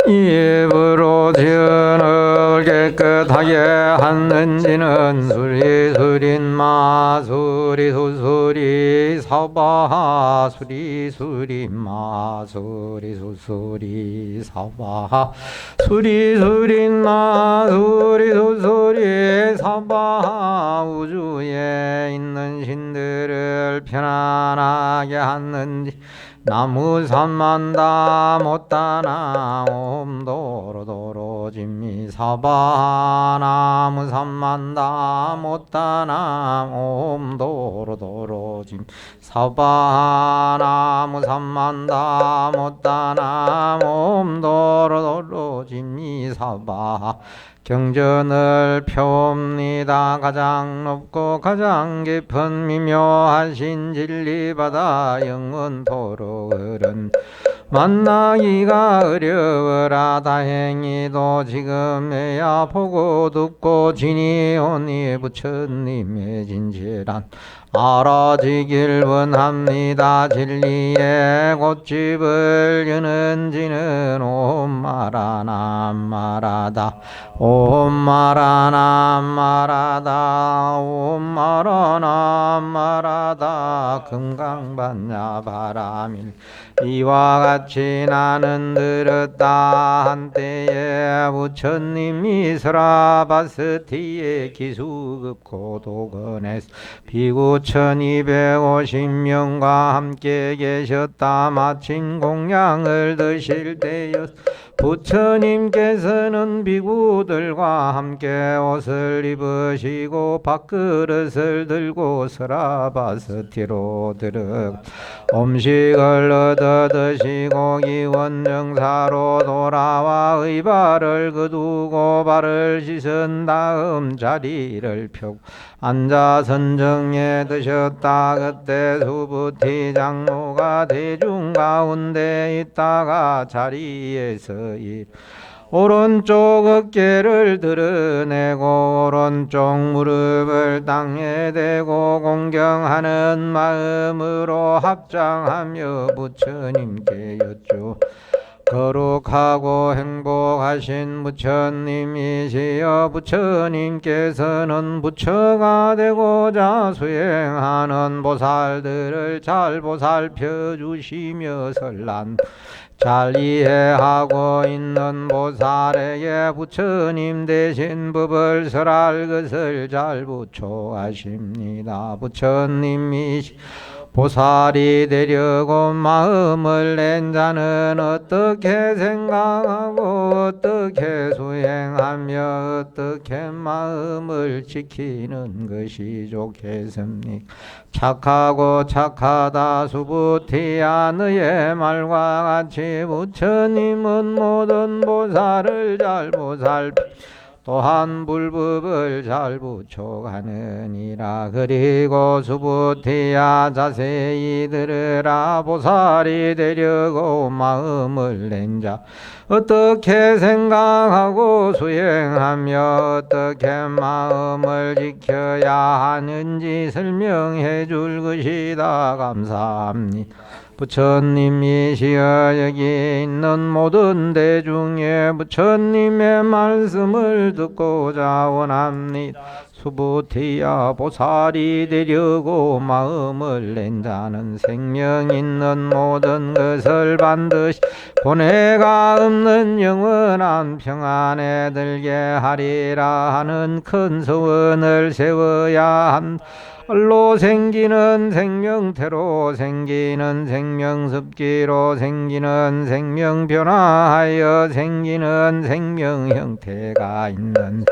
입으로 지은을 깨끗하게 하는지는 수리수린마 수리수수리 사바하 수리수린마 수리수수리 사바하 수리수린마 수리수수리 사바하 우주에 있는 신들을 편안하게 하는지 나무 산만다 못다나 옴도로도로 짐미 사바 나무 산만다 못다나 옴도로도로 짐 사바 나무 산만다 못다나 옴도로도로 짐미 사바 경전을 펴옵니다. 가장 높고 가장 깊은 미묘하신 진리바다 영원토록 흐른 만나기가 어려워라. 다행히도 지금에야 보고 듣고 지니 오니 부처님의 진실한 알아지길 원합니다. 진리의 꽃집을 여는지는 옴마라남마라다 옴마라남마라다 옴마라남마라다 금강반야 바라밀 이와 같이 나는 들었다. 한때에 부처님이 스라바스티의 기수급고 도건에서 비구 1250명과 함께 계셨다. 마침 공양을 드실 때였 부처님께서는 비구들과 함께 옷을 입으시고 밥그릇을 들고 스라바스티로 들어 음식을 얻어 드시고 기원정사로 돌아와 의발을 거두고 발을 씻은 다음 자리를 펴고 앉아 선정에 드셨다. 그때 수부티 장로가 대중 가운데 있다가 자리에서 오른쪽 어깨를 드러내고 오른쪽 무릎을 땅에 대고 공경하는 마음으로 합장하며 부처님께 여쭈 거룩하고 행복하신 부처님이시여 부처님께서는 부처가 되고자 수행하는 보살들을 잘 보살펴 주시며 설란 잘 이해하고 있는 보살에게 부처님 대신 법을 설할 것을 잘 부초하십니다. 부처님이 보살이 되려고 마음을 낸 자는 어떻게 생각하고 어떻게 수행하며 어떻게 마음을 지키는 것이 좋겠습니까? 착하고 착하다 수부티야 너의 말과 같이 부처님은 모든 보살을 잘 보살피 또한 불법을 잘 부촉하느니라. 그리고 수부티야 자세히 들으라. 보살이 되려고 마음을 낸 자 어떻게 생각하고 수행하며 어떻게 마음을 지켜야 하는지 설명해 줄 것이다. 감사합니다. 부처님이시여 여기 있는 모든 대중에 부처님의 말씀을 듣고자 원합니다. 수부티야 보살이 되려고 마음을 낸 자는 생명 있는 모든 것을 반드시 고뇌가 없는 영원한 평안에 들게 하리라 하는 큰 소원을 세워야 한다. 로 생기는 생명태로 생기는 생명습기로 생기는 생명변화하여 생기는 생명 형태가 있는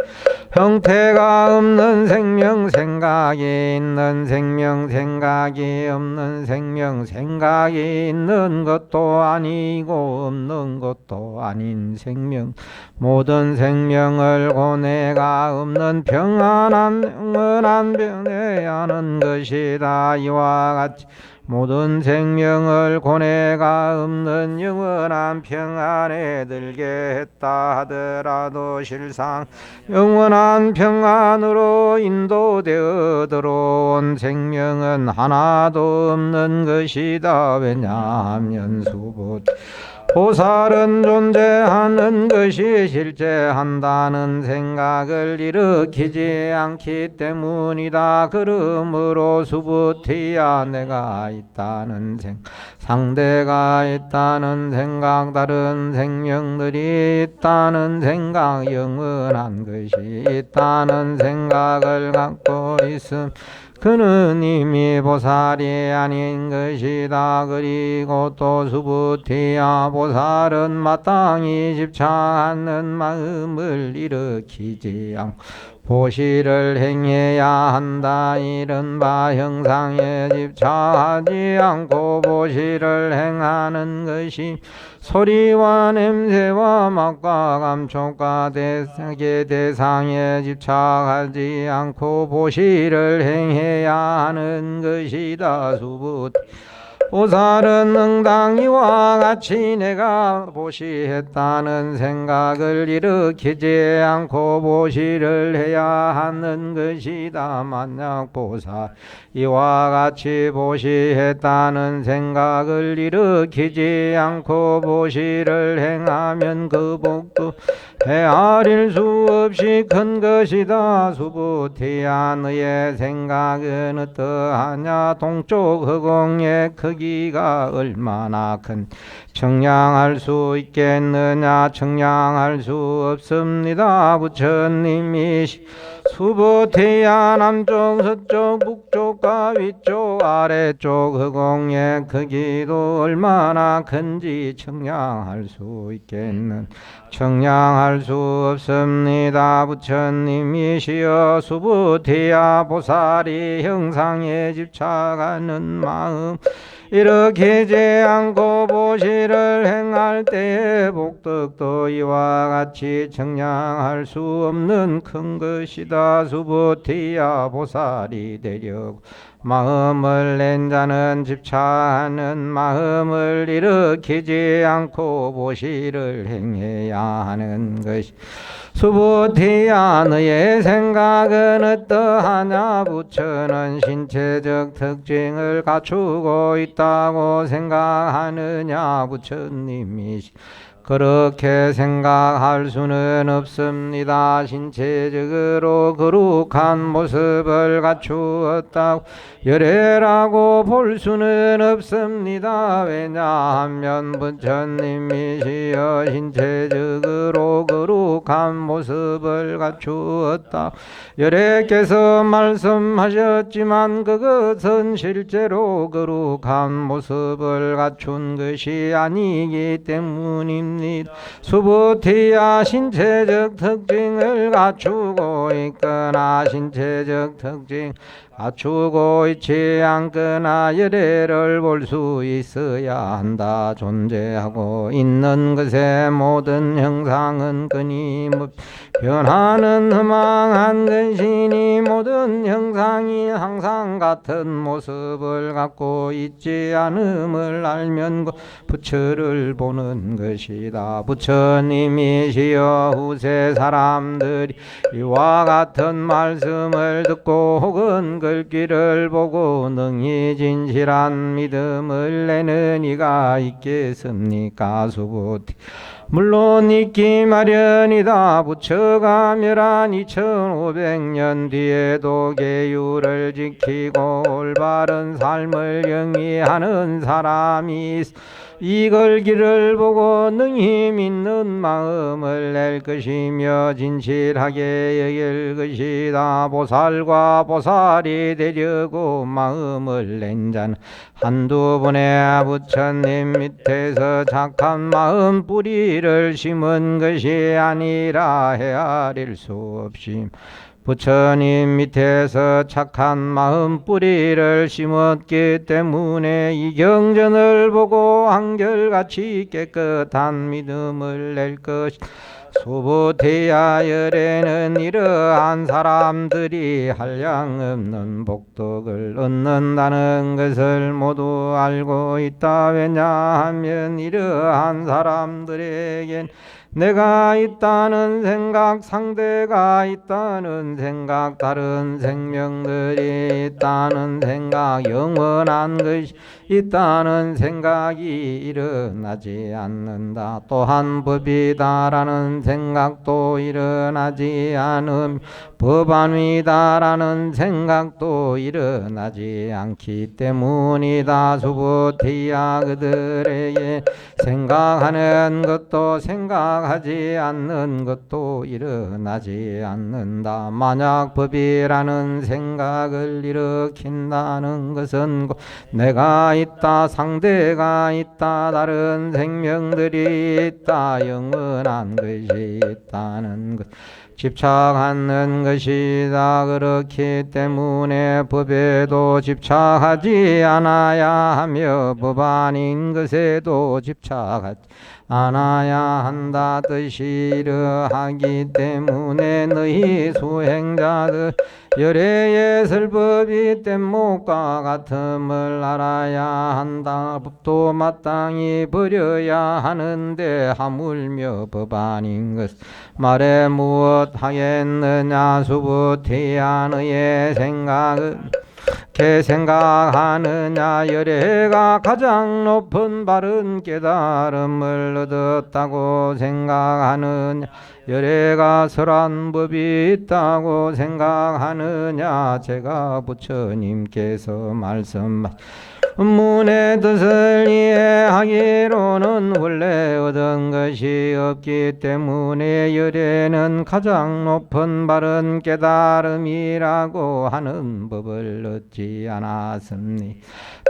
형태가 없는 생명 생각이 있는 생명 생각이 없는 생명 생각이 있는 것도 아니고 없는 것도 아닌 생명 모든 생명을 고뇌가 없는 평안한 영원한 변에 하는 것이다. 이와 같이 모든 생명을 고뇌가 없는 영원한 평안에 들게 했다 하더라도 실상 영원한 평안으로 인도되어 들어온 생명은 하나도 없는 것이다. 왜냐하면 수부티 보살은 존재하는 것이 실제한다는 생각을 일으키지 않기 때문이다. 그러므로 수부티야 내가 있다는 상대가 있다는 생각, 다른 생명들이 있다는 생각, 영원한 것이 있다는 생각을 갖고 있음. 그는 이미 보살이 아닌 것이다. 그리고 또 수부티야 보살은 마땅히 집착하는 마음을 일으키지 않고 보시를 행해야 한다. 이른바 형상에 집착하지 않고 보시를 행하는 것이 소리와 냄새와 맛과 감촉과 대상에 집착하지 않고 보시를 행해야 하는 것이다. 수부티 보살은 응당이와 같이 내가 보시했다는 생각을 일으키지 않고 보시를 해야 하는 것이다. 만약 보살 이와 같이 보시했다는 생각을 일으키지 않고 보시를 행하면 그 복도 헤아릴 수 없이 큰 것이다. 수부티야 너의 생각은 어떠하냐? 동쪽 허공의 크기가 얼마나 큰 청량할 수 있겠느냐? 청량할 수 없습니다. 부처님이 수부티야 남쪽 서쪽 북쪽과 위쪽 아래쪽 허공의 크기도 얼마나 큰지 청량할 수 있겠는 청량할 수 없습니다. 부처님이시여 수부티야 보살이 형상에 집착하는 마음 일으키지 않고 보시를 행할 때의 복덕도 이와 같이 청량할 수 없는 큰 것이다. 수부티야 보살이 되려고 마음을 낸 자는 집착하는 마음을 일으키지 않고 보시를 행해야 하는 것이 수부티야 너의 생각은 어떠하냐? 부처는 신체적 특징을 갖추고 있다고 생각하느냐? 부처님이 그렇게 생각할 수는 없습니다. 신체적으로 거룩한 모습을 갖추었다고 열애라고 볼 수는 없습니다. 왜냐하면 부처님이시여 신체적으로 거룩한 모습을 갖추었다 열애께서 말씀하셨지만 그것은 실제로 거룩한 모습을 갖춘 것이 아니기 때문입니다. 수부티야 신체적 특징을 갖추고 있거나 신체적 특징 갖추고 있지 않거나 열애를 볼 수 있어야 한다. 존재하고 있는 것의 모든 형상은 끊임없이 변하는 허망한 근신이 모든 형상이 항상 같은 모습을 갖고 있지 않음을 알면 부처를 보는 것이다. 부처님이시여 후세 사람들이 이와 같은 말씀을 듣고 혹은 글귀를 보고 능히 진실한 믿음을 내는 이가 있겠습니까? 수부티 물론 있기 마련이다. 부처가 멸한 2500년 뒤에도 계율을 지키고 올바른 삶을 영위하는 사람이 이 글귀를 보고 능히 믿는 마음을 낼 것이며 진실하게 여길 것이다. 보살과 보살이 되려고 마음을 낸 자는 한두 분의 부처님 밑에서 착한 마음 뿌리를 심은 것이 아니라 헤아릴 수 없이 부처님 밑에서 착한 마음 뿌리를 심었기 때문에 이 경전을 보고 한결같이 깨끗한 믿음을 낼 것이 수부티야 열애는 이러한 사람들이 한량없는 복덕을 얻는다는 것을 모두 알고 있다. 왜냐하면 이러한 사람들에겐 내가 있다는 생각, 상대가 있다는 생각, 다른 생명들이 있다는 생각, 영원한 것이 있다는 생각이 일어나지 않는다. 또한 법이다라는 생각도 일어나지 않음, 법안이다라는 생각도 일어나지 않기 때문이다. 수부티야. 그들에게 생각하는 것도 생각하지 않는 것도 일어나지 않는다. 만약 법이라는 생각을 일으킨다는 것은 내가 있다, 상대가 있다, 다른 생명들이 있다, 영원한 것이 있다는 것, 집착하는 것이다. 그렇기 때문에 법에도 집착하지 않아야 하며 법 아닌 것에도 집착하지 않아야 한다. 뜻이 이러하기 때문에 너희 수행자들 열애의 설법이 뗏목과 같음을 알아야 한다. 법도 마땅히 버려야 하는데 하물며 법 아닌 것 말에 무엇 하겠느냐. 수부티야. 너의 생각은 게 생각하느냐. 열애가 가장 높은 바른 깨달음을 얻었다고 생각하느냐. 열애가 설한 법이 있다고 생각하느냐. 제가 부처님께서 말씀하신 문의 뜻을 이해하기로는 원래 얻은 것이 없기 때문에 열애는 가장 높은 바른 깨달음이라고 하는 법을 얻지 않았습니다.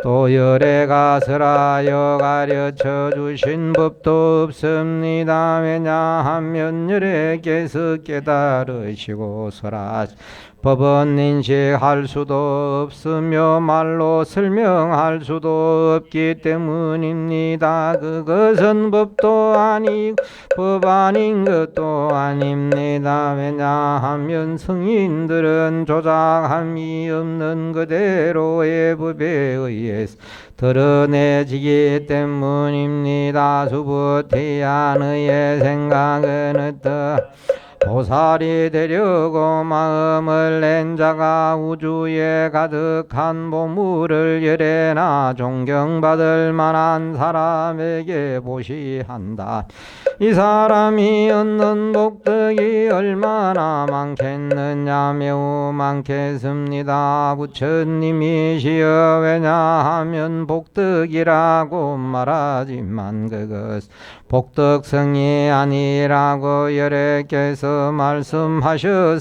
또 열애가 설하여 가르쳐 주신 법도 없습니다. 왜냐하면 열애께서 깨달으시고 설하신 법은 인식할 수도 없으며 말로 설명할 수도 없기 때문입니다. 그것은 법도 아니고 법 아닌 것도 아닙니다. 왜냐하면 성인들은 조작함이 없는 그대로의 법에 의해서 드러내지기 때문입니다. 수부티야. 너의 생각은 어떠 보살이 되려고 마음을 낸 자가 우주에 가득한 보물을 열애나 존경받을 만한 사람에게 보시한다. 이 사람이 얻는 복덕이 얼마나 많겠느냐. 매우 많겠습니다. 부처님이시여. 왜냐하면 복덕이라고 말하지만 그것 복덕성이 아니라고 열애께서 말씀하셨습니다.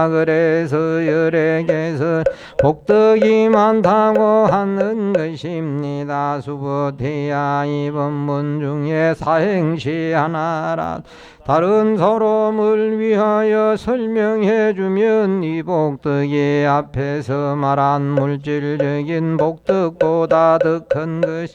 그래서 열애께서 복덕이 많다고 하는 것입니다. 수부티야. 이 법문 중에 사행시 하나라 다른 사람을 위하여 설명해주면 이 복덕이 앞에서 말한 물질적인 복덕보다 더 큰 것이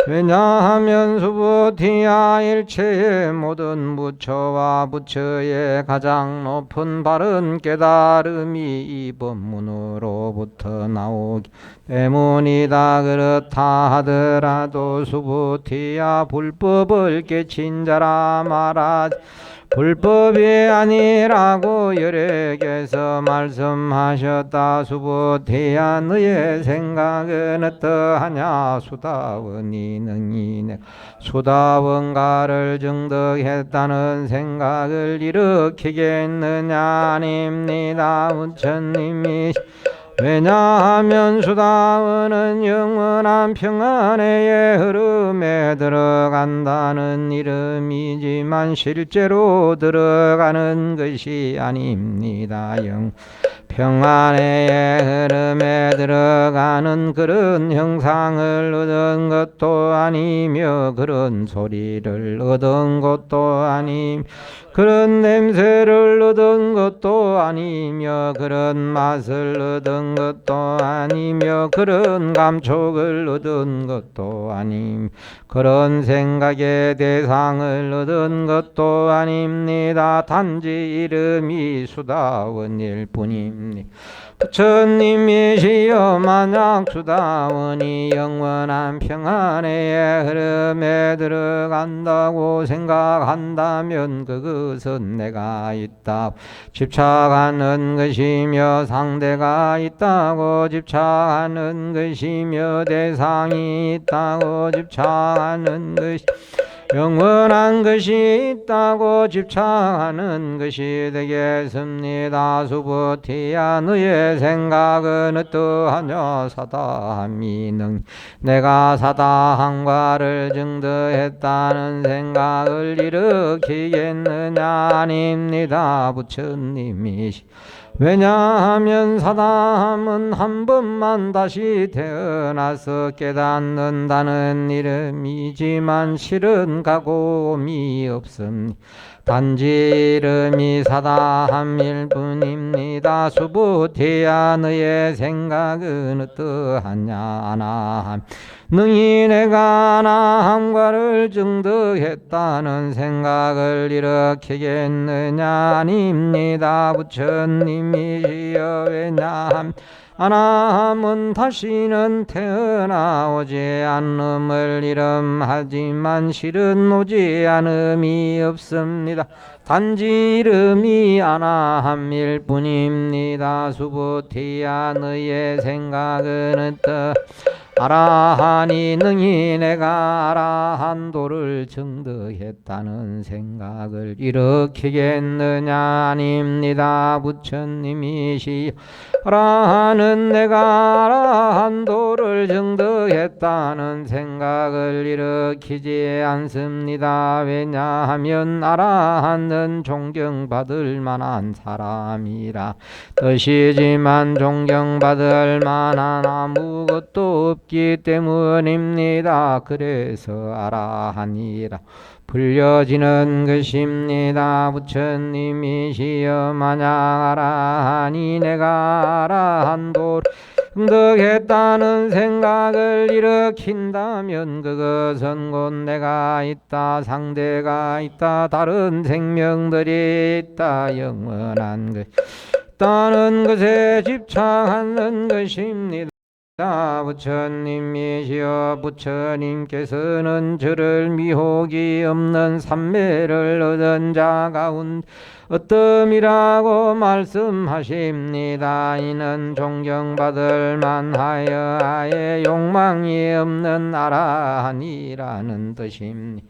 왜냐하면 수부티야. 일체의 모든 부처와 부처의 가장 높은 바른 깨달음이 이 법문으로부터 나오기 때문이다. 그렇다 하더라도 수부티야. 불법을 깨친 자라 말하지 불법이 아니라고 열애께서 말씀하셨다. 수부티야. 너의 생각은 어떠하냐. 수다원이 능히 내가 수다원가를 정덕했다는 생각을 일으키겠느냐. 아닙니다. 부처님이 왜냐하면 수다원은 영원한 평안의 흐름에 들어간다는 이름이지만 실제로 들어가는 것이 아닙니다. 평안의 흐름에 들어가는 그런 형상을 얻은 것도 아니며 그런 소리를 얻은 것도 아니며 그런 냄새를 얻은 것도 아니며 그런 맛을 얻은 것도 아니며 그런 감촉을 얻은 것도 아니며 그런 생각의 대상을 얻은 것도 아닙니다. 단지 이름이 수다원일 뿐입니다. 것입니다. 부처님이시여 만약 주다원이 영원한 평안의 흐름에 들어간다고 생각한다면 그것은 내가 있다 집착하는 것이며 상대가 있다고 집착하는 것이며 대상이 있다고 집착하는 것이 영원한 것이 있다고 집착하는 것이 되겠습니다. 수보티야 너의 생각은 어떠하냐 사다함이 능 내가 사다함과를 증득했다는 생각을 일으키겠느냐 아닙니다. 부처님이시 왜냐하면 사다함은 한 번만 다시 태어나서 깨닫는다는 이름이지만 실은 가고음이 없습니다. 단지 이름이 사다함일 뿐입니다. 수보티야 너의 생각은 어떠하냐 아나함 능히 내가 아나함과를 증득했다는 생각을 일으키겠느냐 아닙니다. 부처님이시여 왜냐함 아나함은 다시는 태어나오지 않음을 이름하지만 실은 오지 않음이 없습니다. 단지 이름이 아나함일 뿐입니다. 수보티야 너의 생각은 어떠 아라하니 능히 내가 아라한도를 증득했다는 생각을 일으키겠느냐 아닙니다. 부처님이시여 아라하는 내가 아라한도를 증득했다는 생각을 일으키지 않습니다. 왜냐하면 아라한은 존경받을 만한 사람이라 뜻이지만 존경받을 만한 아무것도 없기 때문입니다. 그래서 아라하니라 불려지는 것입니다. 부처님이시여 만약 아라하니 내가 아라한도를 증득했다는 생각을 일으킨다면 그것은 곧 내가 있다 상대가 있다 다른 생명들이 있다 영원한 것 있다는 것에 집착하는 것입니다. 부처님이시여 부처님께서는 저를 미혹이 없는 삼매를 얻은 자 가운데 어뜸이라고 말씀하십니다. 이는 존경받을 만하여 아예 욕망이 없는 아라한이라는 뜻입니다.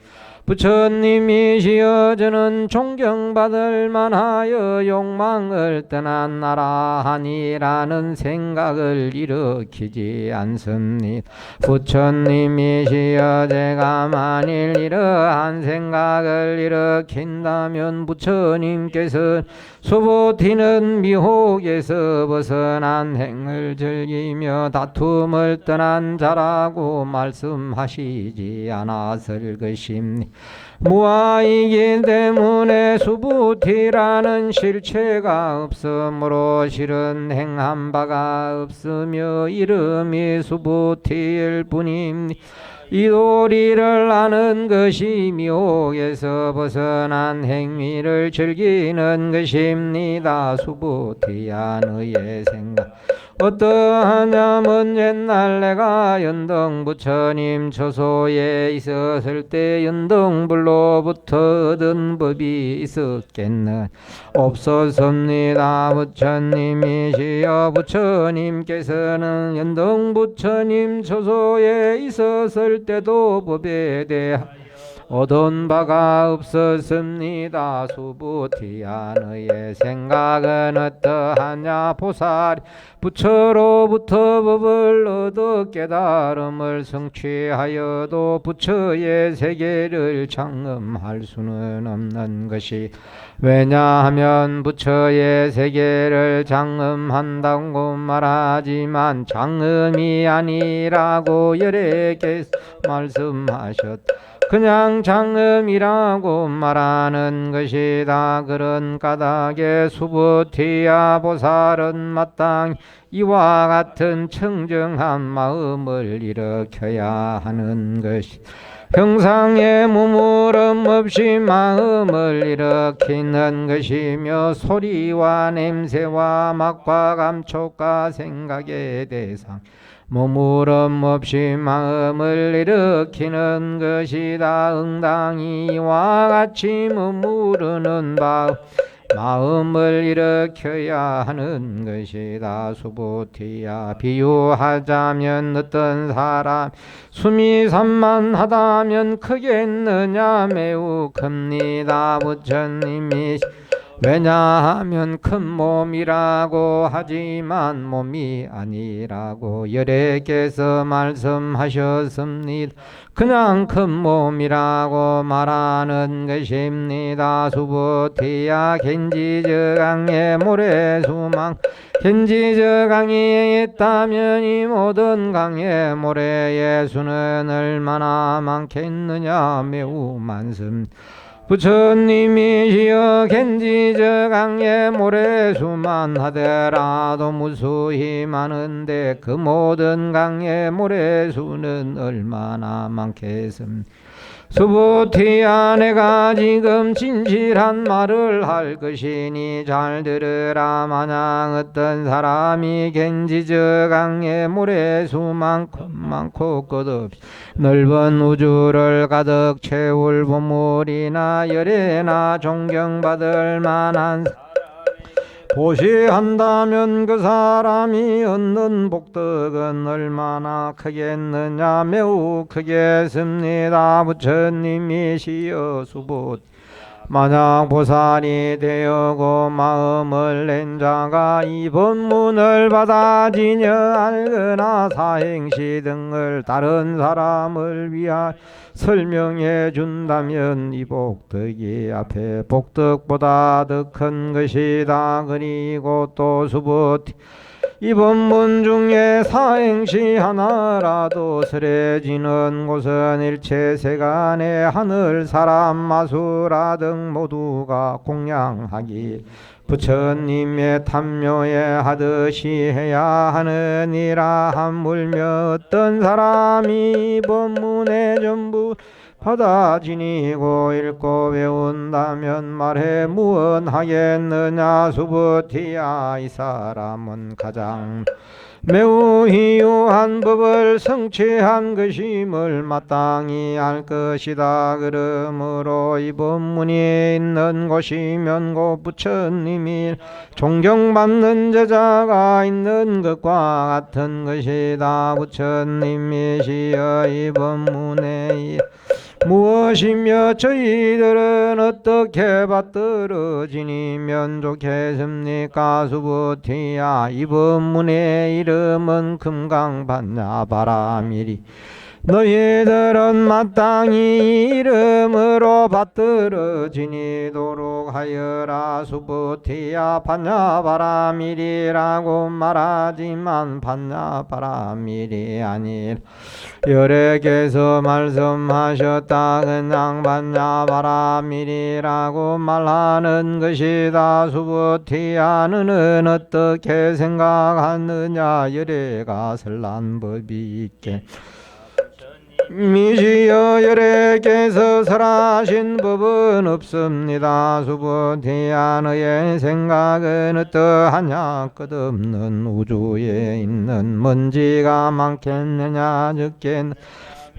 부처님이시여 저는 존경받을 만하여 욕망을 떠난 아라한이라는 생각을 일으키지 않습니다. 부처님이시여 제가 만일 이러한 생각을 일으킨다면 부처님께서 수보티는 미혹에서 벗어난 행을 즐기며 다툼을 떠난 자라고 말씀하시지 않았을 것입니다. 무아이기 때문에 수보티라는 실체가 없으므로 실은 행한 바가 없으며 이름이 수보티일 뿐입니다. 이 도리를 아는 것이 미혹에서 벗어난 행위를 즐기는 것입니다. 수보티야 너의 생각 어떠하냐면 옛날 내가 연등부처님 처소에 있었을 때 연등불로부터 얻은 법이 있었겠나 없었습니다. 부처님이시여 부처님께서는 연등부처님 처소에 있었을 때도 법에 대하여 얻은 바가 없었습니다. 수보티야 너의 생각은 어떠하냐 보살이 부처로부터 법을 얻어 깨달음을 성취하여도 부처의 세계를 장엄할 수는 없는 것이 왜냐하면 부처의 세계를 장엄한다고 말하지만 장엄이 아니라고 여래께서 말씀하셨다. 그냥 장엄이라고 말하는 것이다. 그런 까닭에 수보티야 보살은 마땅히 이와 같은 청정한 마음을 일으켜야 하는 것이 형상의 무물음 없이 마음을 일으키는 것이며 소리와 냄새와 맛과 감촉과 생각의 대상 무물음 없이 마음을 일으키는 것이다. 응당히 이와 같이 머무르는 마음을 일으켜야 하는 것이다. 수보티야 비유하자면 어떤 사람 숨이 산만하다면 크겠느냐 매우 큽니다. 부처님이 왜냐하면 큰 몸이라고 하지만 몸이 아니라고 열애께서 말씀하셨습니다. 그냥 큰 몸이라고 말하는 것입니다. 수보티야 겐지저강의 모래수망 겐지저강이 있다면 이 모든 강의 모래의 수는 얼마나 많겠느냐 매우 많습니다. 부처님이시여 겐지저강의 모래수만 하더라도 무수히 많은데 그 모든 강의 모래수는 얼마나 많겠습니까? 수보티야 내가 지금 진실한 말을 할 것이니 잘 들으라. 만약 어떤 사람이 겐지저강의 모래수만큼 많고 끝없이 넓은 우주를 가득 채울 보물이나 열애나 존경받을 만한 보시한다면 그 사람이 얻는 복덕은 얼마나 크겠느냐 매우 크겠습니다. 부처님이시여 수보티 만약 보살이 되어고 마음을 낸 자가 이 법문을 받아지녀 알거나 사행시 등을 다른 사람을 위하여 설명해 준다면 이 복덕이 앞에 복덕보다 더 큰 것이다. 그리고 또 수보티 이 법문 중에 사행시 하나라도 설해지는 곳은 일체 세간의 하늘 사람 마수라 등 모두가 공양하기 부처님의 탐묘에 하듯이 해야 하느니라. 하물며 어떤 사람이 이 법문에 전부 받아지니고 읽고 배운다면 말해 무언하겠느냐. 수보티야 이 사람은 가장 매우 희유한 법을 성취한 것임을 마땅히 알 것이다. 그러므로 이 법문이 있는 곳이면 곧 부처님이 존경받는 제자가 있는 것과 같은 것이다. 부처님이시여 이 법문에 무엇이며 저희들은 어떻게 받들어지니면 좋겠습니까? 수보티야 이 법문의 이름은 금강반야바라밀이 너희들은 마땅히 이름으로 받들어지니도록 하여라. 수보티야 반야바라밀이라고 말하지만 반야바라밀이 아니라 열애께서 말씀하셨다. 그냥 반야바라밀이라고 말하는 것이다. 수보티야 너는 어떻게 생각하느냐. 열애가 설한 법이 있게 미시여 열애께서 설하신 법은 없습니다. 수보티야 너의 생각은 어떠하냐. 끝없는 우주에 있는 먼지가 많겠느냐 적겠느냐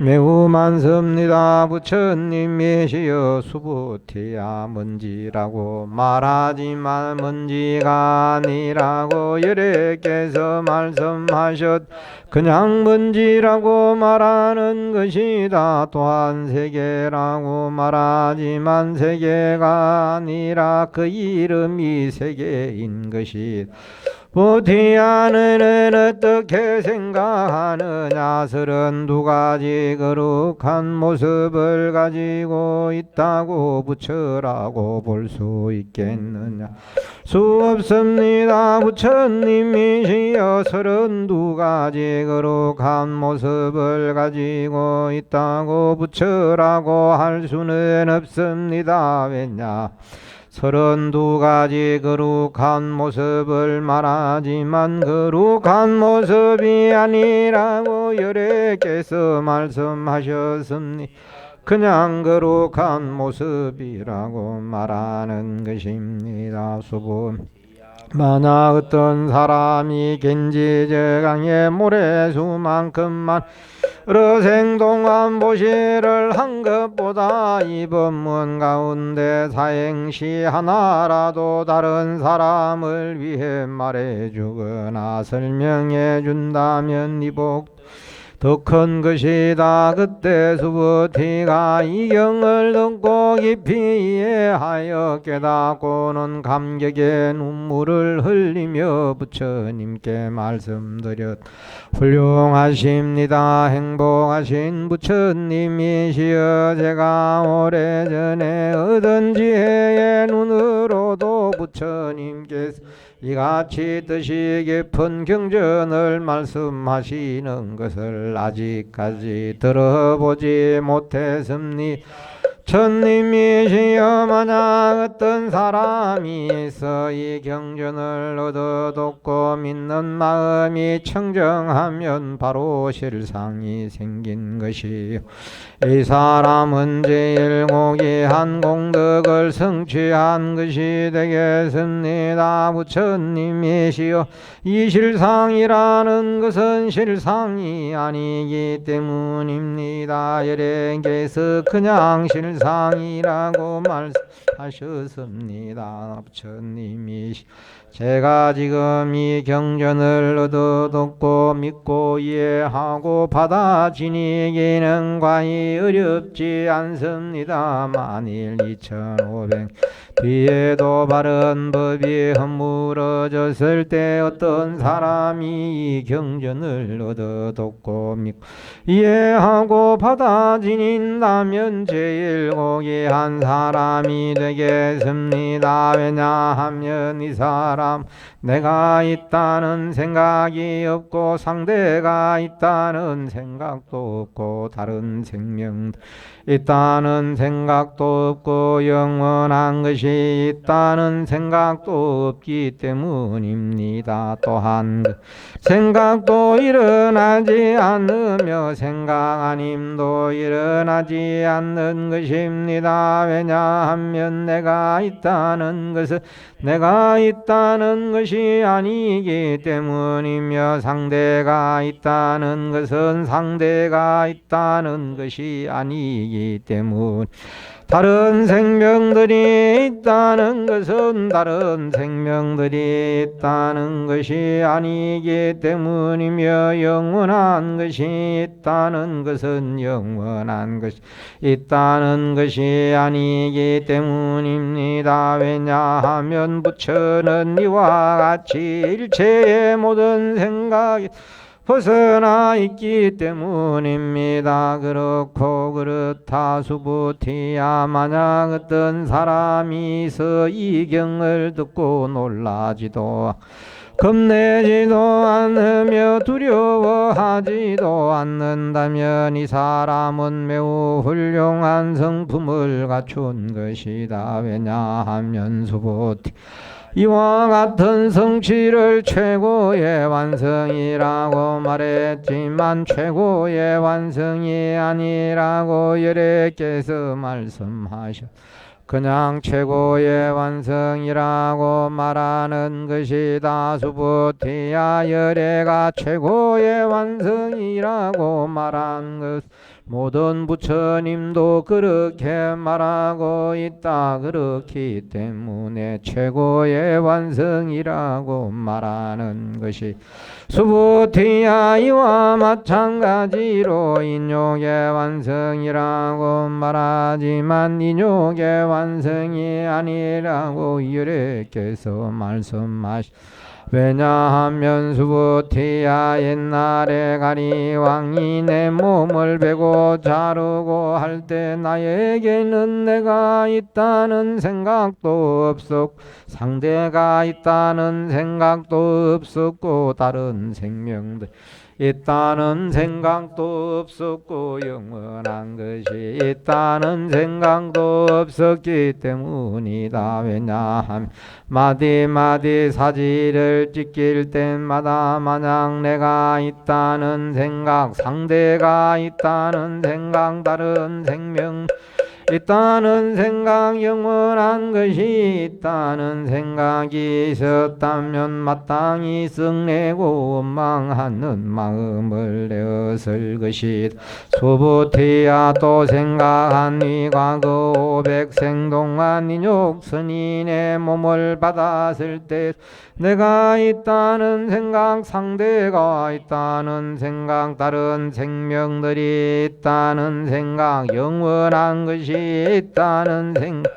매우 많습니다. 부처님이시여 수보티야 먼지라고 말하지만 먼지가 아니라고 열애께서 말씀하셨 그냥 먼지라고 말하는 것이다. 또한 세계라고 말하지만 세계가 아니라 그 이름이 세계인 것이다. 보티야 너는 어떻게 생각하느냐. 32가지 거룩한 모습을 가지고 있다고 부처라고 볼 수 있겠느냐. 수 없습니다. 부처님이시여 32가지 거룩한 모습을 가지고 있다고 부처라고 할 수는 없습니다. 왜냐 32가지 거룩한 모습을 말하지만 거룩한 모습이 아니라고 여래께서 말씀하셨습니다. 그냥 거룩한 모습이라고 말하는 것입니다. 수부 만약 어떤 사람이 겐지저강의 모래수만큼만 생동한 보시를 한 것보다 이 법문 가운데 사행시 하나라도 다른 사람을 위해 말해주거나 설명해 준다면 이복 더 큰 것이다. 그때 수부티가 이 경을 듣고 깊이 이해하여 깨닫고는 감격의 눈물을 흘리며 부처님께 말씀드렸. 훌륭하십니다. 행복하신 부처님이시여 제가 오래전에 얻은 지혜의 눈으로도 부처님께서 이같이 뜻이 깊은 경전을 말씀하시는 것을 아직까지 들어보지 못했습니다. 천님이시여 만약 어떤 사람이 있어 이 경전을 얻어 듣고 믿는 마음이 청정하면 바로 실상이 생긴 것이요 이 사람은 제1고귀한 공덕을 성취한 것이 되겠습니다. 부처님이시여 이 실상이라는 것은 실상이 아니기 때문입니다. 여래께서 그냥 실상이라고 말씀하셨습니다. 부처님이시여 제가 지금 이 경전을 얻어 듣고 믿고 이해하고 받아 지니기는 과히 어렵지 않습니다. 만일 2500 뒤에도 바른 법이 허물어졌을 때 어떤 사람이 이 경전을 얻어 듣고 믿고 이해하고 받아 지닌다면 제일 고귀한 사람이 되겠습니다. 왜냐하면 이 사람 내가 있다는 생각이 없고 상대가 있다는 생각도 없고 다른 생명 있다는 생각도 없고 영원한 것이 있다는 생각도 없기 때문입니다. 또한 생각도 일어나지 않으며 생각 아님도 일어나지 않는 것입니다. 왜냐하면 내가 있다는 것은 내가 있다는 것이 아니기 때문이며 상대가 있다는 것은 상대가 있다는 것이 아니기 때문 다른 생명들이 있다는 것은 다른 생명들이 있다는 것이 아니기 때문이며 영원한 것이 있다는 것은 영원한 것이 있다는 것이 아니기 때문입니다. 왜냐하면 부처는 이와 같이 일체의 모든 생각이 벗어나 있기 때문입니다. 그렇고 그렇다 수부티야 만약 어떤 사람이 있어 이 경을 듣고 놀라지도 겁내지도 않으며 두려워하지도 않는다면 이 사람은 매우 훌륭한 성품을 갖춘 것이다. 왜냐하면 수부티 이와 같은 성취를 최고의 완성이라고 말했지만 최고의 완성이 아니라고 여래께서 말씀하셨. 그냥 최고의 완성이라고 말하는 것이다. 수부티야 여래가 최고의 완성이라고 말한 것 모든 부처님도 그렇게 말하고 있다. 그렇기 때문에 최고의 완성이라고 말하는 것이 수부티야 이와 마찬가지로 인욕의 완성이라고 말하지만 인욕의 완성이 아니라고 여래께서 말씀하시. 왜냐하면 수부티야 옛날에 가리왕이 내 몸을 베고 자르고 할 때 나에게는 내가 있다는 생각도 없었고 상대가 있다는 생각도 없었고 다른 생명들 있다는 생각도 없었고 영원한 것이 있다는 생각도 없었기 때문이다. 왜냐하면 마디마디 사지를 찍힐 때마다 만약 내가 있다는 생각, 상대가 있다는 생각, 다른 생명 있다는 생각, 영원한 것이 있다는 생각이 있었다면 마땅히 썩내고 원망하는 마음을 내었을 것이다. 수부티야 또 생각한 이 과거 500생 동안 인욕선이 내 몸을 받았을 때 내가 있다는 생각, 상대가 있다는 생각, 다른 생명들이 있다는 생각, 영원한 것이 있다는 생각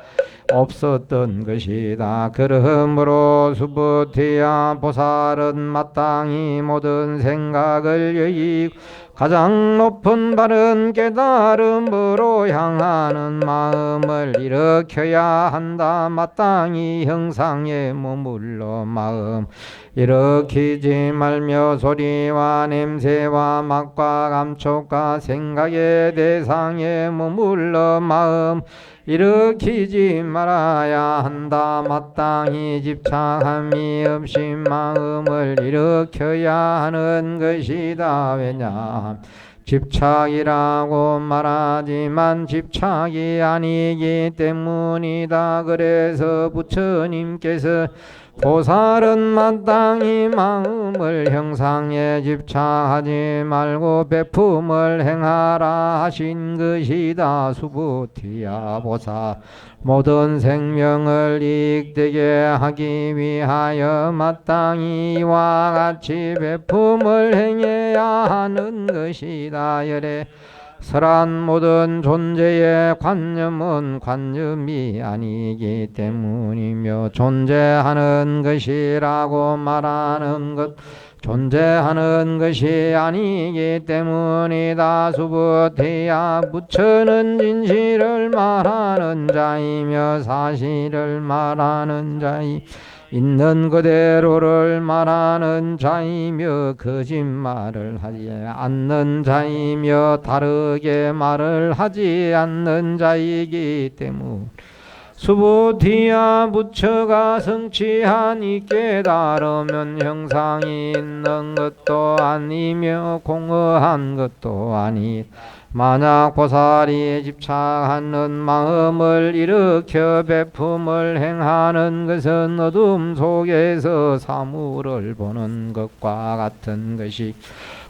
없었던 것이다. 그러므로 수부티야 보살은 마땅히 모든 생각을 여의고 가장 높은 바른 깨달음으로 향하는 마음을 일으켜야 한다. 마땅히 형상에 머물러 마음 일으키지 말며 소리와 냄새와 맛과 감촉과 생각의 대상에 머물러 마음 일으키지 말아야 한다. 마땅히 집착함이 없이 마음을 일으켜야 하는 것이다. 왜냐 집착이라고 말하지만 집착이 아니기 때문이다. 그래서 부처님께서 보살은 마땅히 마음을 형상에 집착하지 말고 베품을 행하라 하신 것이다. 수부티야 보살 모든 생명을 이익되게 하기 위하여 마땅히 이와 같이 베품을 행해야 하는 것이다. 열에 설한 모든 존재의 관념은 관념이 아니기 때문이며 존재하는 것이라고 말하는 것 존재하는 것이 아니기 때문이다. 수부티야 부처는 진실을 말하는 자이며 사실을 말하는 자이 있는 그대로를 말하는 자이며 거짓말을 하지 않는 자이며 다르게 말을 하지 않는 자이기 때문 수부티야 부처가 성취한 이 깨달으면 형상이 있는 것도 아니며 공허한 것도 아니 만약 보살이 집착하는 마음을 일으켜 베품을 행하는 것은 어둠 속에서 사물을 보는 것과 같은 것이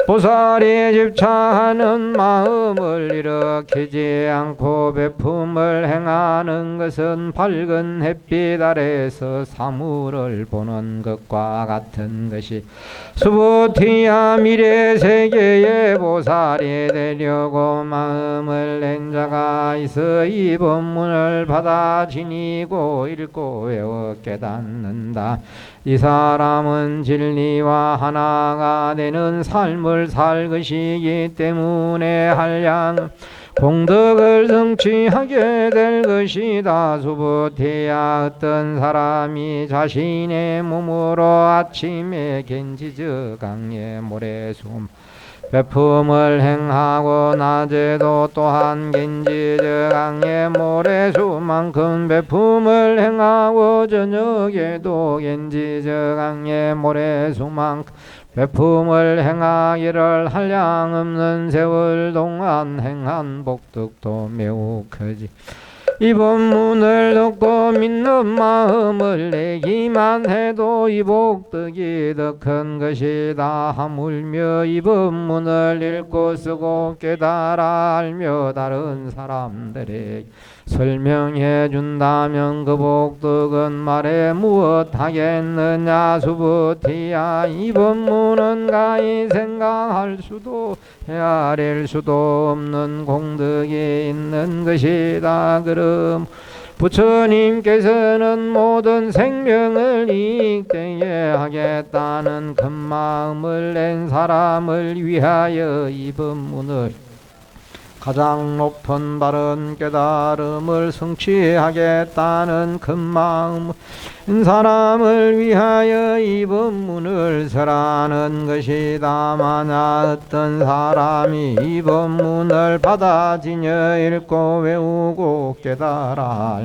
보살이 집착하는 마음을 일으키지 않고 베품을 행하는 것은 밝은 햇빛 아래서 사물을 보는 것과 같은 것이 수부티야 미래 세계의 보살이 되려고 마음을 낸 자가 있어 이 법문을 받아 지니고 읽고 외워 깨닫는다. 이 사람은 진리와 하나가 되는 삶을 살 것이기 때문에 한량 공덕을 성취하게 될 것이다. 수부티야 어떤 사람이 자신의 몸으로 아침에 겐지저 강에 모래숨 베품을 행하고 낮에도 또한 겐지저 강에 모래수만큼 베품을 행하고 저녁에도 겐지저 강에 모래수만큼 베품을 행하기를 한량없는 세월 동안 행한 복덕도 매우 크지. 이 법문을 듣고 믿는 마음을 내기만 해도 이 복덕이 더 큰 것이다. 하물며 이 법문을 읽고 쓰고 깨달아 알며 다른 사람들에게 설명해 준다면 그 복덕은 말해 무엇 하겠느냐. 수부티야 이 법문은 가히 생각할 수도 헤아릴 수도 없는 공덕이 있는 것이다. 그럼 부처님께서는 모든 생명을 이익되게 하겠다는 큰 마음을 낸 사람을 위하여 이 법문을 가장 높은 바른 깨달음을 성취하겠다는 큰 마음, 사람을 위하여 이 법문을 설하는 것이다. 만약 어떤 사람이 이 법문을 받아지녀 읽고 외우고 깨달아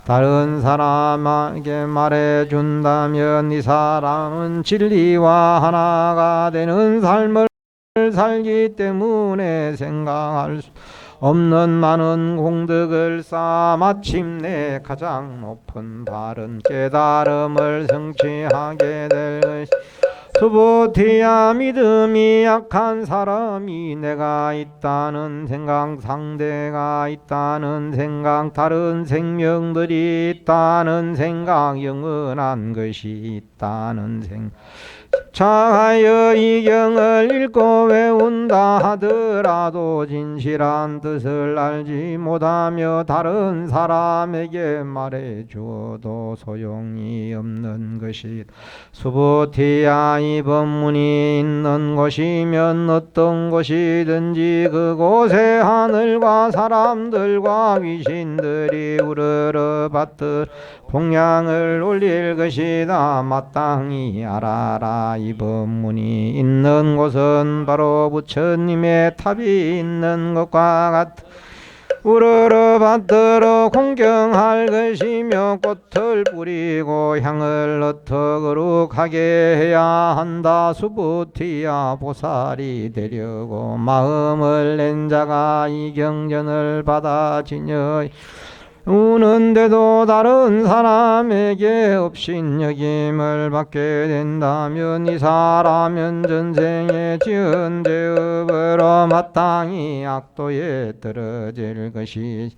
다른 사람에게 말해준다면 이 사람은 진리와 하나가 되는 삶을 살기 때문에 생각할 수 없는 많은 공덕을 쌓아 마침내 가장 높은 바른 깨달음을 성취하게 될 것이. 수보티야, 믿음이 약한 사람이 내가 있다는 생각, 상대가 있다는 생각, 다른 생명들이 있다는 생각, 영원한 것이 있다는 생각, 차하여 이 경을 읽고 외운다 하더라도 진실한 뜻을 알지 못하며 다른 사람에게 말해 주어도 소용이 없는 것이. 수보티야, 이 법문이 있는 곳이면 어떤 곳이든지 그곳에 하늘과 사람들과 귀신들이 우러러 받들 공양을 올릴 것이다. 마땅히 알아라. 이 법문이 있는 곳은 바로 부처님의 탑이 있는 것과 같아 우러러 받들어 공경할 것이며 꽃을 뿌리고 향을 넣어 거룩하게 해야 한다. 수보티야, 보살이 되려고 마음을 낸 자가 이 경전을 받아지녀 우는데도 다른 사람에게 업신여김을 받게 된다면 이 사람은 전생에 지은 죄업으로 마땅히 악도에 떨어질 것이.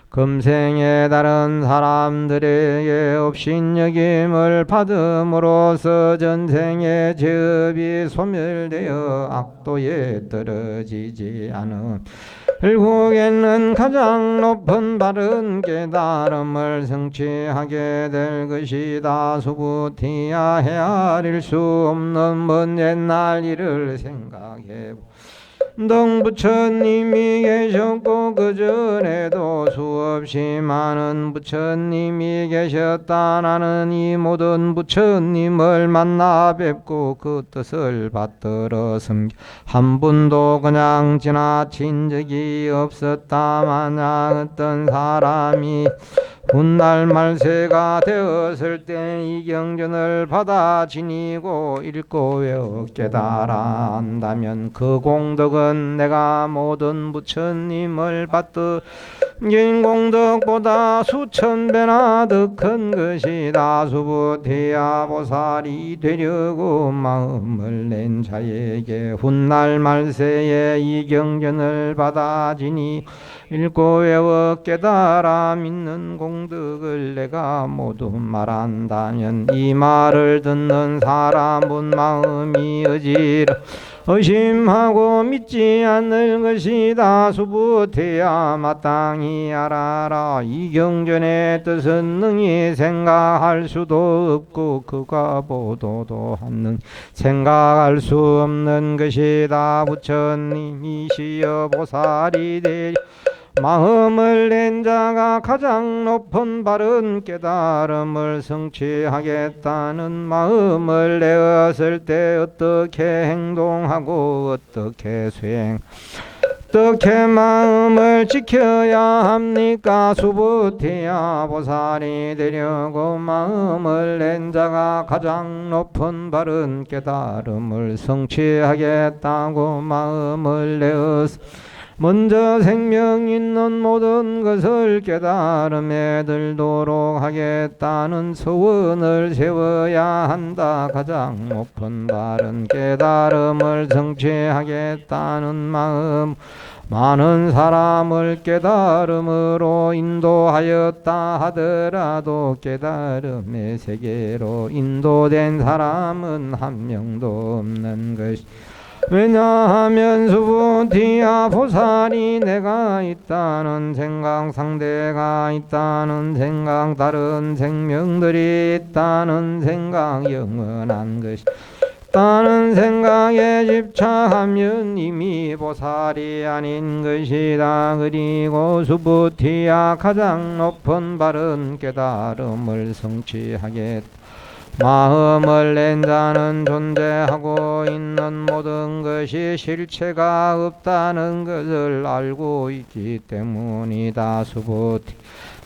금생에 다른 사람들에게 업신여김을 받음으로써 전생의 죄업이 소멸되어 악도에 떨어지지 않음. 결국에는 가장 높은 바른 깨달음을 성취하게 될 것이다. 수보티야, 헤아릴 수 없는 먼 옛날 일을 생각해 동부처님이 계셨고 그 전에도 수없이 많은 부처님이 계셨다. 나는 이 모든 부처님을 만나 뵙고 그 뜻을 받들어 섬겨 한 분도 그냥 지나친 적이 없었다. 만약 어떤 사람이 훗날 말세가 되었을 때 이 경전을 받아 지니고 읽고 외워 깨달아 안다면 그 공덕은 내가 모든 부처님을 받들인 공덕보다 수천 배나 더 큰 것이다. 수보티야, 보살이 되려고 마음을 낸 자에게 훗날 말세에 이 경전을 받아 지니 읽고 외워 깨달아 믿는 공덕을 내가 모두 말한다면 이 말을 듣는 사람은 마음이 의심하고 믿지 않을 것이다. 수보티야, 마땅히 알아라. 이 경전의 뜻은 능히 생각할 수도 없고 그가 보도도 하는 생각할 수 없는 것이다. 부처님이시여 보살이 되려 마음을 낸 자가 가장 높은 바른 깨달음을 성취하겠다는 마음을 내었을 때 어떻게 행동하고 어떻게 어떻게 마음을 지켜야 합니까? 수보티야, 보살이 되려고 마음을 낸 자가 가장 높은 바른 깨달음을 성취하겠다고 마음을 내었습니다. 먼저 생명 있는 모든 것을 깨달음에 들도록 하겠다는 소원을 세워야 한다. 가장 높은 바른 깨달음을 성취하겠다는 마음, 많은 사람을 깨달음으로 인도하였다 하더라도 깨달음의 세계로 인도된 사람은 한 명도 없는 것이. 왜냐하면 수보티야, 보살이 내가 있다는 생각, 상대가 있다는 생각, 다른 생명들이 있다는 생각, 영원한 것이 없다는 생각에 집착하면 이미 보살이 아닌 것이다. 그리고 수부티야 가장 높은 바른 깨달음을 성취하겠다. 마음을 낸 자는 존재하고 있는 모든 것이 실체가 없다는 것을 알고 있기 때문이다. 수부티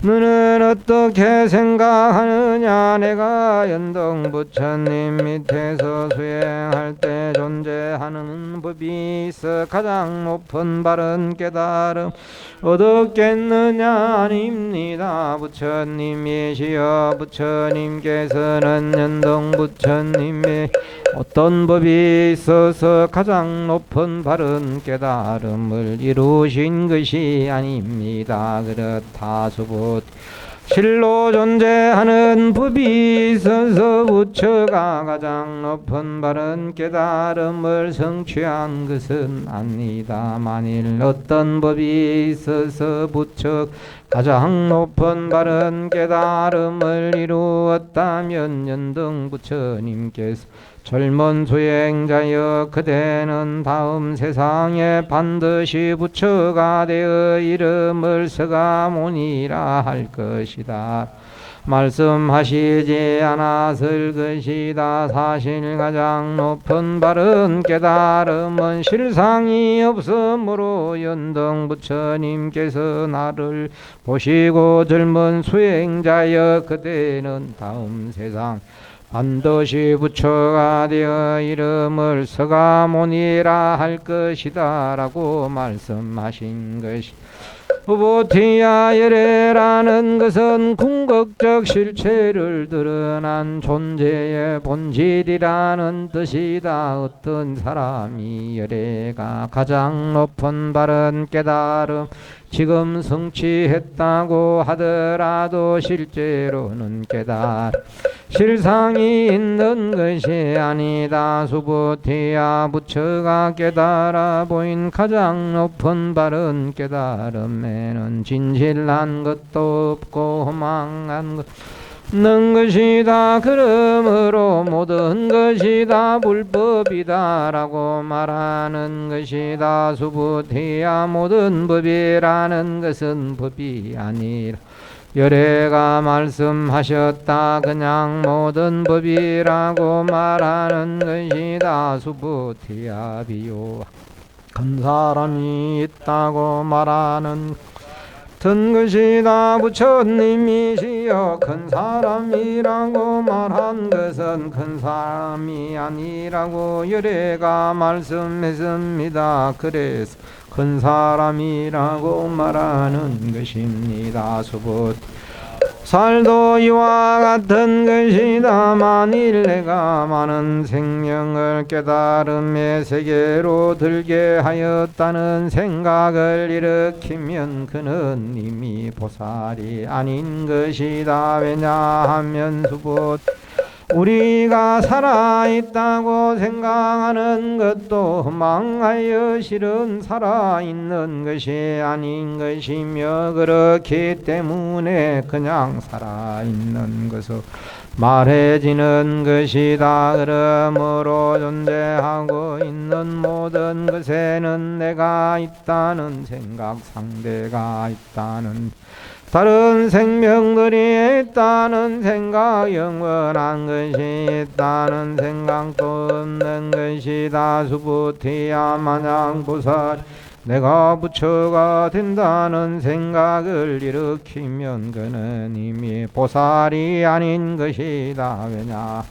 너는 어떻게 생각하느냐? 내가 연등부처님 밑에서 수행할 때 존재하는 법이 있어 가장 높은 바른 깨달음 얻었겠느냐? 아닙니다. 부처님이시여 부처님께서는 연등부처님의 어떤 법이 있어서 가장 높은 바른 깨달음을 이루신 것이 아닙니다. 그렇다. 수부 실로 존재하는 법이 있어서 부처가 가장 높은 바른 깨달음을 성취한 것은 아니다. 만일 어떤 법이 있어서 부처 가장 높은 바른 깨달음을 이루었다면 연등부처님께서 젊은 수행자여 그대는 다음 세상에 반드시 부처가 되어 이름을 서가모니라 할 것이다. 말씀하시지 않았을 것이다. 사실 가장 높은 바른 깨달음은 실상이 없으므로 연등부처님께서 나를 보시고 젊은 수행자여 그대는 다음 세상 반드시 부처가 되어 이름을 서가모니라 할 것이다 라고 말씀하신 것이 부부티야 열애라는 것은 궁극적 실체를 드러난 존재의 본질이라는 뜻이다. 어떤 사람이 열애가 가장 높은 바른 깨달음 지금 성취했다고 하더라도 실제로는 깨달음 실상이 있는 것이 아니다. 수부티야 부처가 깨달아 보인 가장 높은 바른 깨달음에는 진실한 것도 없고 허망한 것 없는 것이다. 그러므로 모든 것이 다 불법이다 라고 말하는 것이다. 수부티야 모든 법이라는 것은 법이 아니라 열애가 말씀하셨다. 그냥 모든 법이라고 말하는 것이다. 수부티야 비유 큰 사람이 있다고 말하는 같은 것이다. 부처님이시여 큰 사람이라고 말한 것은 큰 사람이 아니라고 열애가 말씀했습니다. 그래서 큰 사람이라고 말하는 것입니다. 수부 살도 이와 같은 것이다. 만일 내가 많은 생명을 깨달음의 세계로 들게 하였다는 생각을 일으키면 그는 이미 보살이 아닌 것이다. 왜냐하면 수부 우리가 살아있다고 생각하는 것도 허망하여 실은 살아있는 것이 아닌 것이며 그렇기 때문에 그냥 살아있는 것으로 말해지는 것이다. 그러므로 존재하고 있는 모든 것에는 내가 있다는 생각, 상대가 있다는 다른 생명들이 있다는 생각, 영원한 것이 있다는 생각도 없는 것이다. 수부티야 만약 보살 내가 부처가 된다는 생각을 일으키면 그는 이미 보살이 아닌 것이다. 왜냐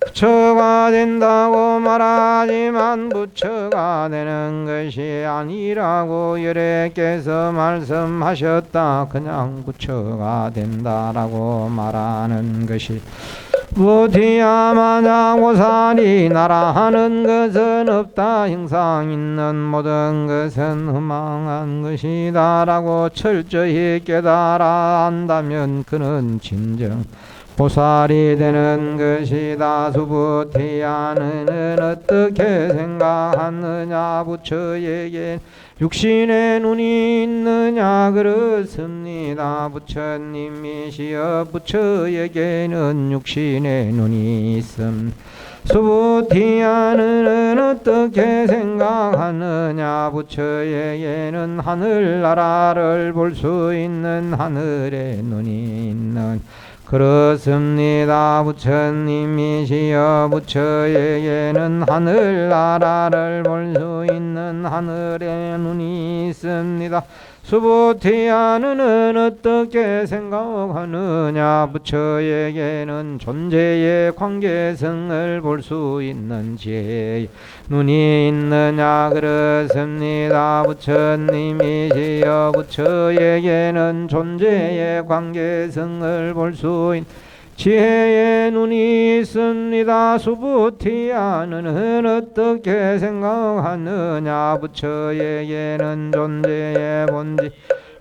부처가 된다고 말하지만 부처가 되는 것이 아니라고 열애께서 말씀하셨다. 그냥 부처가 된다라고 말하는 것이 부티야 만약 보살이 나라 하는 것은 없다. 형상 있는 모든 것은 허망한 것이다 라고 철저히 깨달아 안다면 그는 진정 보살이 되는 것이다. 수부티야 너는 어떻게 생각하느냐? 부처에게 육신의 눈이 있느냐? 그렇습니다. 부처님이시여 부처에게는 육신의 눈이 있음. 수부티하는 어떻게 생각하느냐. 부처에게는 하늘나라를 볼 수 있는 하늘에 눈이 있는 그렇습니다. 부처님이시여 부처에게는 하늘나라를 볼 수 있는 하늘에 눈이 있습니다. 수부티하는 어떻게 생각하느냐. 부처에게는 존재의 관계성을 볼 수 있는 지혜의 눈이 있느냐. 그렇습니다. 부처님이시여 부처에게는 존재의 관계성을 볼 수 있는 지혜의 눈이 있습니다. 수부티하는 어떻게 생각하느냐. 부처에게는 존재의 본질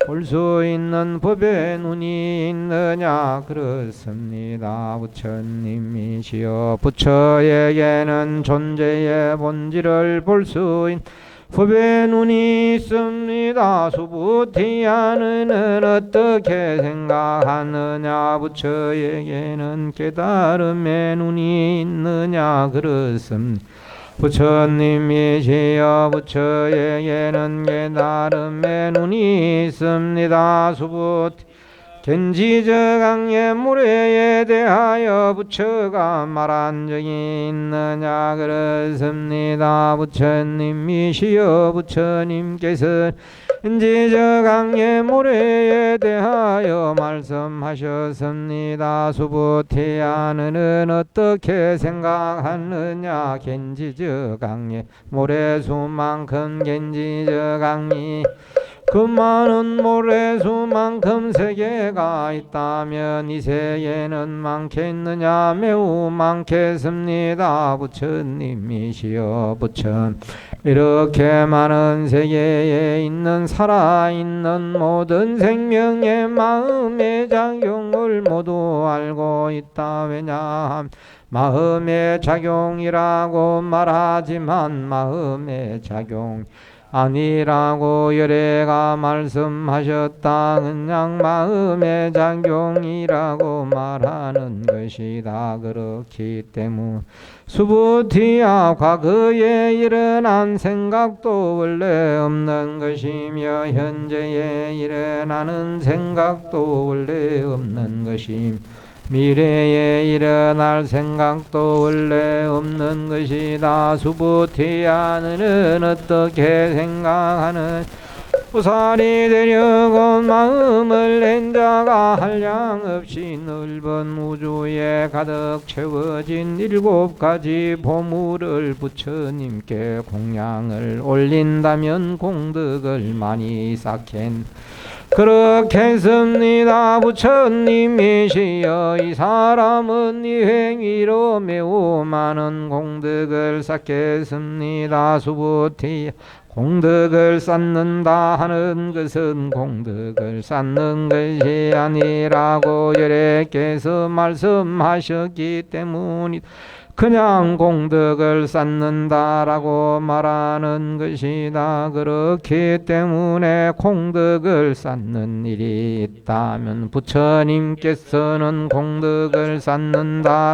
볼 수 있는 법의 눈이 있느냐. 그렇습니다. 부처님이시여 부처에게는 존재의 본질을 볼 수 있는 법의 눈이 있습니다. 수부티하는 어떻게 생각하느냐. 부처에게는 깨달음의 눈이 있느냐. 그렇습니다. 부처님이시여 부처에게는 깨달음의 눈이 있습니다. 수부티 견지저강의 무례에 대하여 부처가 말한 적이 있느냐. 그렇습니다. 부처님이시여 부처님께서 견지저강의 무례에 대하여 말씀하셨습니다. 수부티하는 어떻게 생각하느냐. 견지저강의 모래수만큼 견지저강이 그 많은 모래수만큼 세계가 있다면 이 세계는 많겠느냐. 매우 많겠습니다. 부처님이시여 부처 이렇게 많은 세계에 있는 살아있는 모든 생명의 마음의 작용을 모두 알고 있다. 왜냐하면 마음의 작용이라고 말하지만 마음의 작용 아니라고 열애가 말씀하셨다. 그냥 마음의 작용이라고 말하는 것이다. 그렇기 때문에 수부티야 과거에 일어난 생각도 원래 없는 것이며 현재에 일어나는 생각도 원래 없는 것이며 미래에 일어날 생각도 원래 없는 것이다. 수부티하는 어떻게 생각하는 부살이 되려고 마음을 낸 자가 한량없이 넓은 우주에 가득 채워진 7가지 보물을 부처님께 공양을 올린다면 공덕을 많이 쌓겠 그렇겠습니다. 부처님이시여 이 사람은 이 행위로 매우 많은 공덕을 쌓겠습니다. 수부티 공덕을 쌓는다 하는 것은 공덕을 쌓는 것이 아니라고 열애께서 말씀하셨기 때문이다. 그냥 공덕을 쌓는다라고 말하는 것이다. 그렇기 때문에 공덕을 쌓는 일이 있다면 부처님께서는 공덕을 쌓는다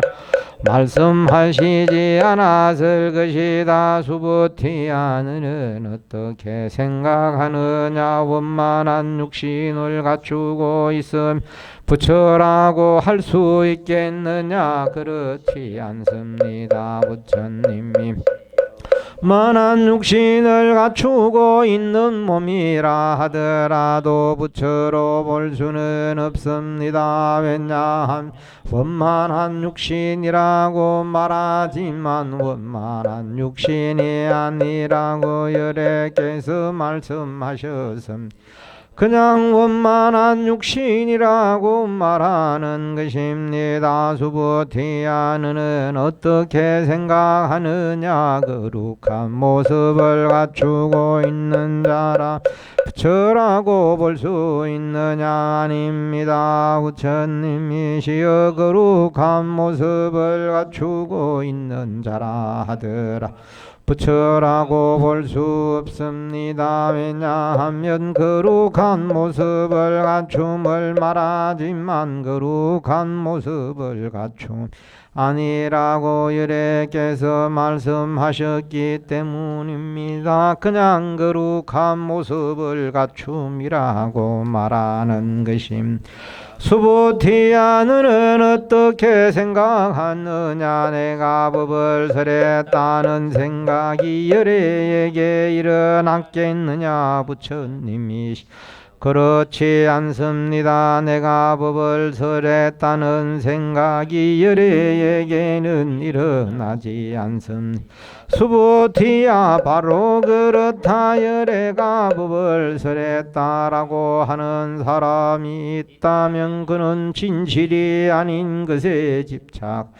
말씀하시지 않았을 것이다. 수부티하는 어떻게 생각하느냐. 원만한 육신을 갖추고 있음 부처라고 할 수 있겠느냐. 그렇지 않습니다. 부처님이 만한 육신을 갖추고 있는 몸이라 하더라도 부처로 볼 수는 없습니다. 왜냐하면 원만한 육신이라고 말하지만 원만한 육신이 아니라고 열애께서 말씀하셨습니다. 그냥 원만한 육신이라고 말하는 것입니다. 수부티하는 어떻게 생각하느냐. 거룩한 모습을 갖추고 있는 자라 부처라고 볼 수 있느냐. 아닙니다. 부처님이시여 거룩한 모습을 갖추고 있는 자라 하더라 부처라고 볼 수 없습니다. 왜냐하면 거룩한 모습을 갖춤을 말하지만 거룩한 모습을 갖춤 아니라고 열애께서 말씀하셨기 때문입니다. 그냥 거룩한 모습을 갖춤이라고 말하는 것임. 수보티야 너는 어떻게 생각하느냐. 내가 법을 설했다는 생각이 열애에게 일어났겠느냐. 부처님이 그렇지 않습니다. 내가 법을 설했다는 생각이 열애에게는 일어나지 않습니다. 수보티야 바로 그렇다. 열애가 법을 설했다라고 하는 사람이 있다면 그는 진실이 아닌 것에 집착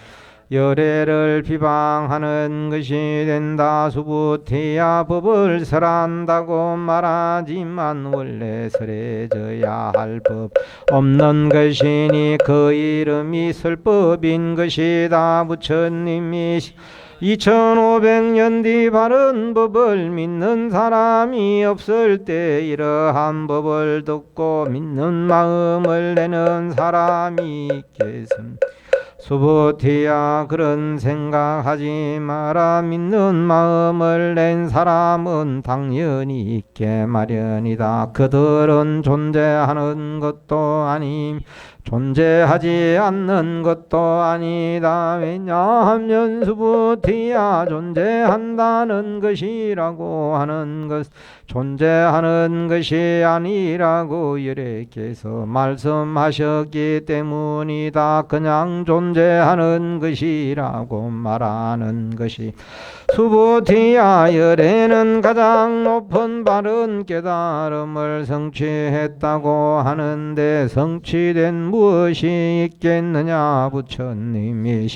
열애를 비방하는 것이 된다. 수보티야 법을 설한다고 말하지만 원래 설해져야 할 법 없는 것이니 그 이름이 설법인 것이다. 부처님이 2500년 뒤 바른 법을 믿는 사람이 없을 때 이러한 법을 듣고 믿는 마음을 내는 사람이 있겠습니다. 수보티야 그런 생각하지 마라. 믿는 마음을 낸 사람은 당연히 있게 마련이다. 그들은 존재하는 것도 아님 존재하지 않는 것도 아니다. 왜냐하면 수보티야 존재한다는 것이라고 하는 것 존재하는 것이 아니라고 열애께서 말씀하셨기 때문이다. 그냥 존재하는 것이라고 말하는 것이 수보티야 열애는 가장 높은 바른 깨달음을 성취했다고 하는데 성취된 무엇이 있겠느냐. 부처님이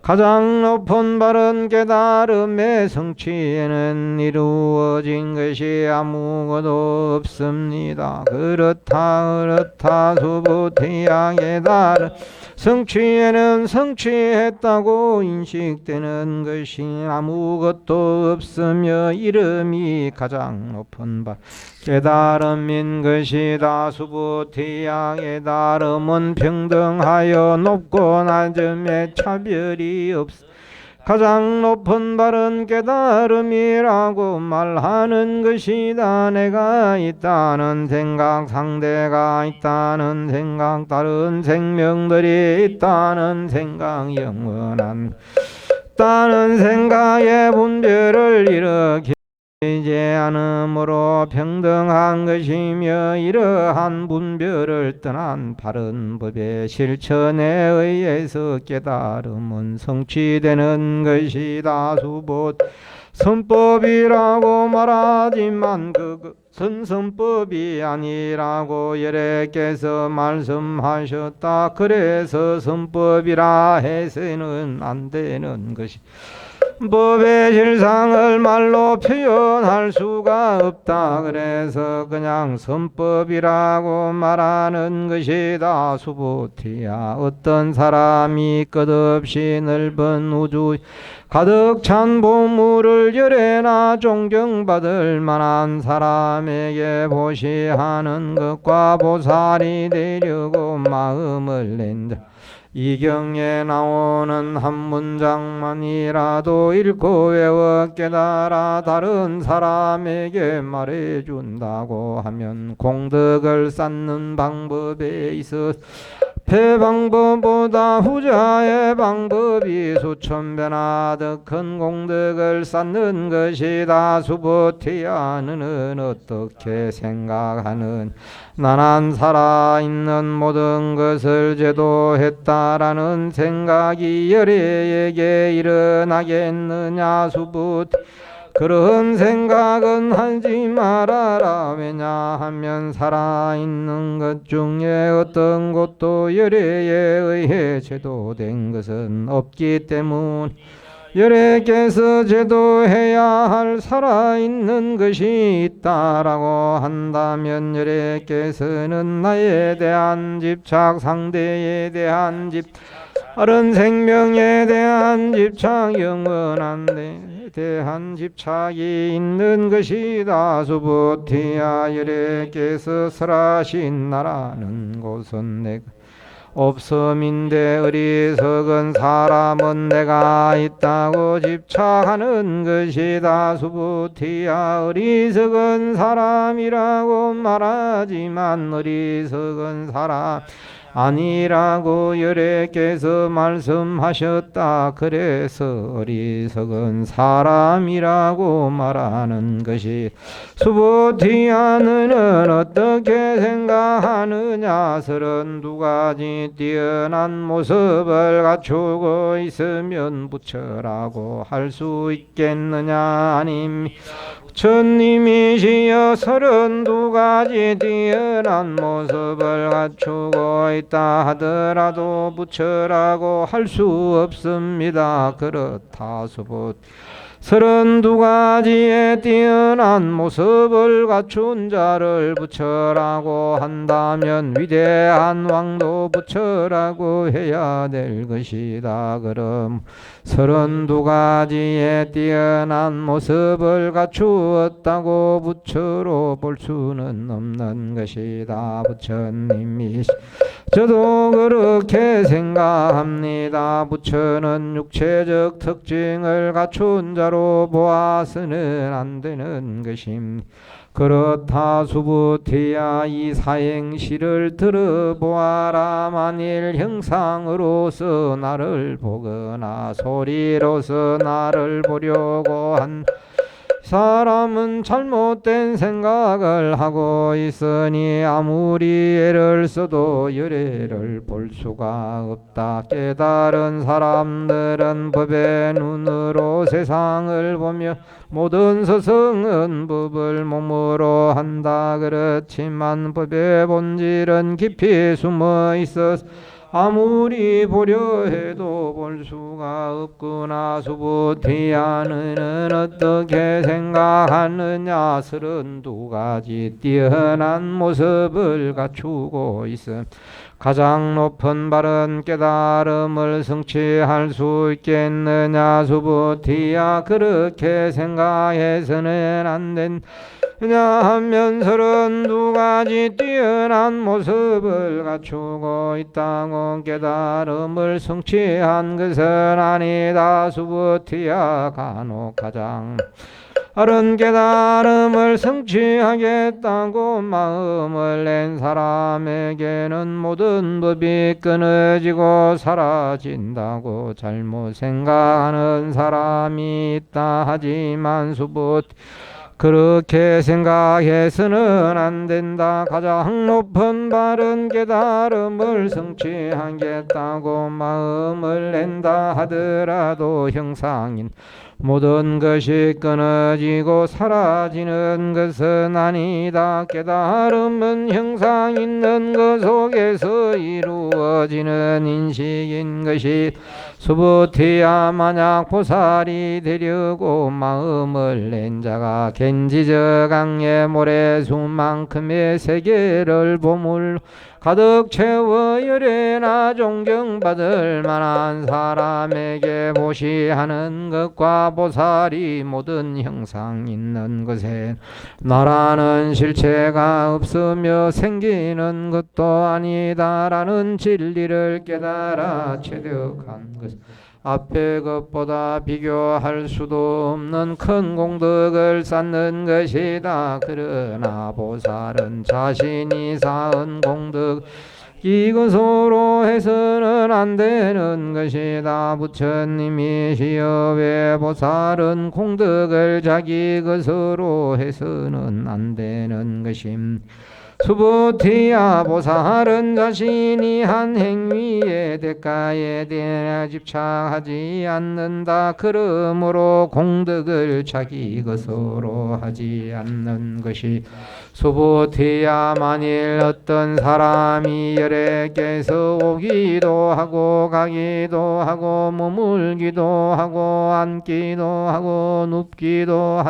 가장 높은 바른 깨달음의 성취에는 이루어진 것이 아무것도 없습니다. 그렇다 수보티야 깨달음 성취에는 성취했다고 인식되는 것이 아무것도 없으며 이름이 가장 높은 바 깨달음인 것이다. 수보티야 깨달음은 평등하여 높고 낮음에 차별이 없어 가장 높은 바른 깨달음이라고 말하는 것이다. 내가 있다는 생각, 상대가 있다는 생각, 다른 생명들이 있다는 생각, 영원한 있다는 생각의 분별을 일으키지 않으므로 평등한 것이며 이러한 분별을 떠난 바른 법의 실천에 의해서 깨달음은 성취되는 것이다. 수보 선법이라고 말하지만 그것은 선법이 아니라고 열애께서 말씀하셨다. 그래서 선법이라 해서는 안 되는 것이 법의 실상을 말로 표현할 수가 없다. 그래서 그냥 선법이라고 말하는 것이다. 수보티야 어떤 사람이 끝없이 넓은 우주 가득 찬 보물을 열애나 존경받을 만한 사람에게 보시하는 것과 보살이 되려고 마음을 낸다. 이 경에 나오는 한 문장만이라도 읽고 외워 깨달아 다른 사람에게 말해준다고 하면 공덕을 쌓는 방법에 있어 배 방법보다 후자의 방법이 수천 배나 더 큰 공덕을 쌓는 것이다. 수보티야 너는 어떻게 생각하는 나난 살아있는 모든 것을 제도했다라는 생각이 열애에게 일어나겠느냐. 수보티 그런 생각은 하지 말아라. 왜냐하면 살아있는 것 중에 어떤 것도 열애에 의해 제도된 것은 없기 때문 열애께서 제도해야 할 살아있는 것이 있다라고 한다면 열애께서는 나에 대한 집착, 상대에 대한 집착, 다른 생명에 대한 집착, 영원한 데 대한 집착이 있는 것이다. 수보티야 열애께서 설하신 나라는 곳은 내가 없음인데 어리석은 사람은 내가 있다고 집착하는 것이다. 수부티야 어리석은 사람이라고 말하지만 어리석은 사람 아니라고 여래께서 말씀하셨다. 그래서 어리석은 사람이라고 말하는 것이 수부티야 너는 어떻게 생각하느냐. 32가지 뛰어난 모습을 갖추고 있으면 부처라고 할 수 있겠느냐. 아님 부처님이시여 32가지 뛰어난 모습을 갖추고 있다 하더라도 부처라고 할 수 없습니다. 그렇다 수부 32가지의 뛰어난 모습을 갖춘 자를 부처라고 한다면 위대한 왕도 부처라고 해야 될 것이다. 그럼 32가지의 뛰어난 모습을 갖추었다고 부처로 볼 수는 없는 것이다. 부처님이 저도 그렇게 생각합니다. 부처는 육체적 특징을 갖춘 자로 보아서는 안 되는 것입니다. 그렇다 수부티야 이 사행시를 들어보아라. 만일 형상으로서 나를 보거나 소리로서 나를 보려고 한 사람은 잘못된 생각을 하고 있으니 아무리 애를 써도 열애를 볼 수가 없다. 깨달은 사람들은 법의 눈으로 세상을 보며 모든 서성은 법을 몸으로 한다. 그렇지만 법의 본질은 깊이 숨어 있어 아무리 보려 해도 볼 수가 없구나. 수부티야 너는 어떻게 생각하느냐. 32가지 뛰어난 모습을 갖추고 있음 가장 높은 바른 깨달음을 성취할 수 있겠느냐. 수부티야 그렇게 생각해서는 안 된다. 왜냐하면 32가지 뛰어난 모습을 갖추고 있다고 깨달음을 성취한 것은 아니다. 수부티야 간혹 가장 바른 깨달음을 성취하겠다고 마음을 낸 사람에게는 모든 법이 끊어지고 사라진다고 잘못 생각하는 사람이 있다. 하지만 수부티 그렇게 생각해서는 안 된다. 가장 높은 바른 깨달음을 성취하겠다고 마음을 낸다 하더라도 형상인 모든 것이 끊어지고 사라지는 것은 아니다. 깨달음은 형상 있는 것 속에서 이루어지는 인식인 것이 수부티야 만약 보살이 되려고 마음을 낸 자가 겐지저 강의 모래수만큼의 세계를 보물 가득 채워 열애나 존경받을 만한 사람에게 보시하는 것과 보살이 모든 형상 있는 것에 나라는 실체가 없으며 생기는 것도 아니다라는 진리를 깨달아 체득한 것 앞에 것보다 비교할 수도 없는 큰 공덕을 쌓는 것이다. 그러나 보살은 자신이 쌓은 공덕 이것으로 해서는 안 되는 것이다. 부처님이시여 왜 보살은 공덕을 자기 것으로 해서는 안 되는 것임. 수부티야 보살은 자신이 한 행위의 대가에 대해 집착하지 않는다. 그러므로 공덕을 자기 것으로 하지 않는 것이 수부티야 만일 어떤 사람이 열애께서 오기도 하고 가기도 하고 머물기도 하고 앉기도 하고 눕기도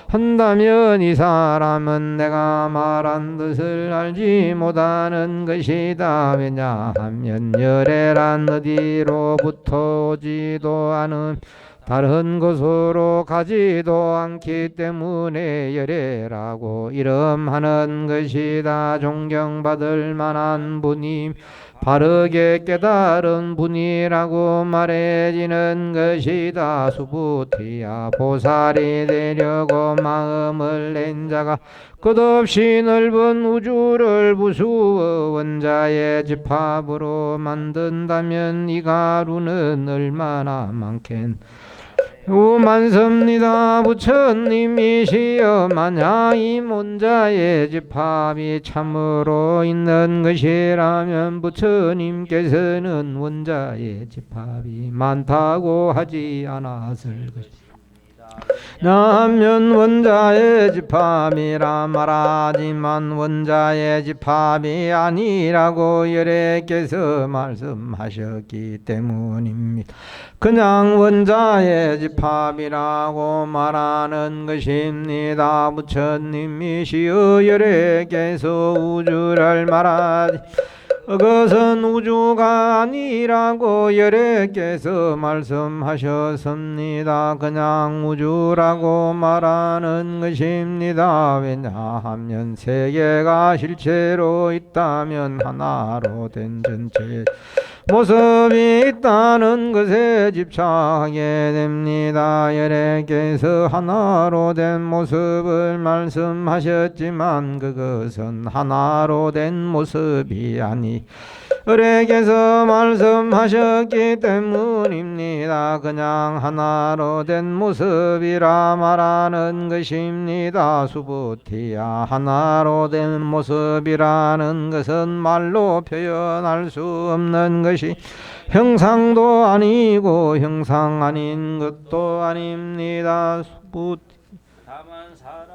한다면 이 사람은 내가 말한 뜻을 알지 못하는 것이다. 왜냐하면 열애란 어디로부터 오지도 않은 다른 곳으로 가지도 않기 때문에 열애라고 이름하는 것이다. 존경받을 만한 분이 바르게 깨달은 분이라고 말해지는 것이다. 수부티야 보살이 되려고 마음을 낸 자가 끝없이 넓은 우주를 부수어 원자의 집합으로 만든다면 이 가루는 얼마나 많겠. 우만섭니다. 부처님이시여 만약 이 원자의 집합이 참으로 있는 것이라면 부처님께서는 원자의 집합이 많다고 하지 않았을 것이다. 남면 원자의 집합이라 말하지만 원자의 집합이 아니라고 열애께서 말씀하셨기 때문입니다. 그냥 원자의 집합이라고 말하는 것입니다. 부처님이시여 열애께서 우주를 말하지 그것은 우주가 아니라고 열애께서 말씀하셨습니다. 그냥 우주라고 말하는 것입니다. 왜냐하면 세계가 실체로 있다면 하나로 된 전체 모습이 있다는 것에 집착하게 됩니다. 열애께서 하나로 된 모습을 말씀하셨지만 그것은 하나로 된 모습이 아니 열애께서 말씀하셨기 때문입니다. 그냥 하나로 된 모습이라 말하는 것입니다. 수부티야 하나로 된 모습이라는 것은 말로 표현할 수 없는 것이 형상도 아니고 형상 아닌 것도 아닙니다. 수부티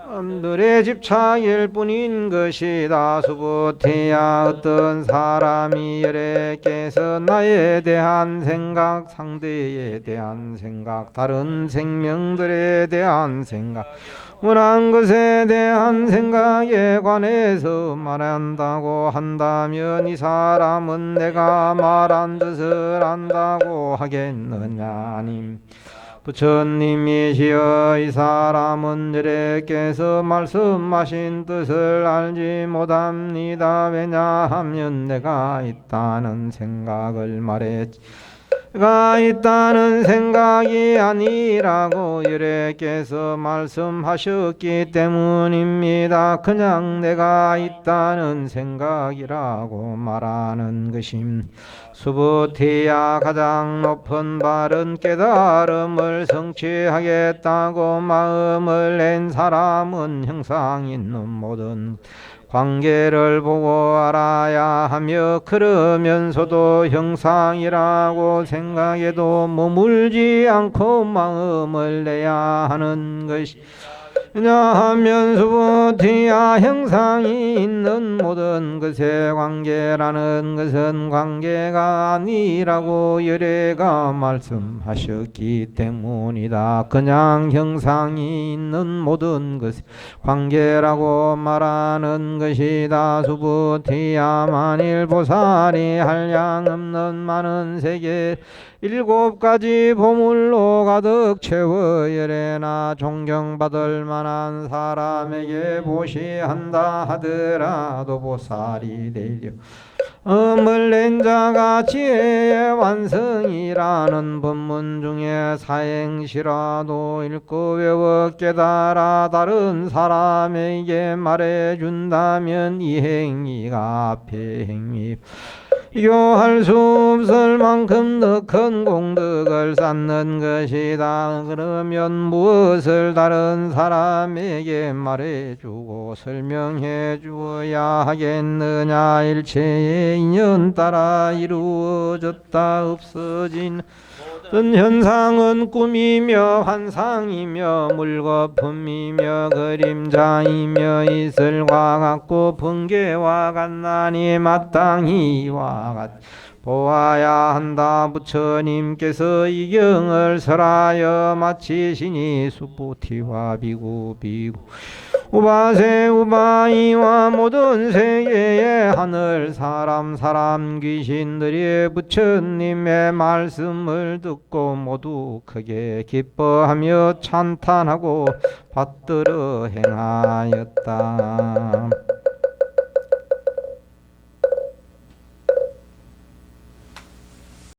사람들의 집착일 뿐인 것이다. 수부티야 어떤 사람이 열애께서 나에 대한 생각, 상대에 대한 생각, 다른 생명들에 대한 생각, 원한 것에 대한 생각에 관해서 말한다고 한다면 이 사람은 내가 말한 뜻을 안다고 하겠느냐. 아님 부처님이시여 이 사람은 열애께서 말씀하신 뜻을 알지 못합니다. 왜냐하면 내가 있다는 생각을 말했지 내가 있다는 생각이 아니라고 열애께서 말씀하셨기 때문입니다. 그냥 내가 있다는 생각이라고 말하는 것입니다. 수부티야 가장 높은 바른 깨달음을 성취하겠다고 마음을 낸 사람은 형상 있는 모든 관계를 보고 알아야 하며 그러면서도 형상이라고 생각해도 머물지 않고 마음을 내야 하는 것이 왜냐하면 수부티야 형상이 있는 모든 것의 관계라는 것은 관계가 아니라고 열애가 말씀하셨기 때문이다. 그냥 형상이 있는 모든 것의 관계라고 말하는 것이다. 수부티야 만일 보살이 한량없는 많은 세계 7가지 보물로 가득 채워 열애나 존경받을 만한 사람에게 보시한다 하더라도 보살이 되려 음을 낸 자가 지혜의 완성이라는 법문 중에 사행시라도 읽고 외워 깨달아 다른 사람에게 말해준다면 이 행위가 앞에 행위 비교할 수 없을 만큼 더 큰 공덕을 쌓는 것이다. 그러면 무엇을 다른 사람에게 말해주고 설명해 주어야 하겠느냐. 일체의 인연 따라 이루어졌다 없어진 모든 현상은 꿈이며 환상이며 물거품이며 그림자이며 이슬과 같고 번개와 같나니 마땅히 이와 같 보아야 한다. 부처님께서 이 경을 설하여 마치시니 수부티와 비구 우바세 우바이와 모든 세계의 하늘 사람 귀신들이 부처님의 말씀을 듣고 모두 크게 기뻐하며 찬탄하고 받들어 행하였다.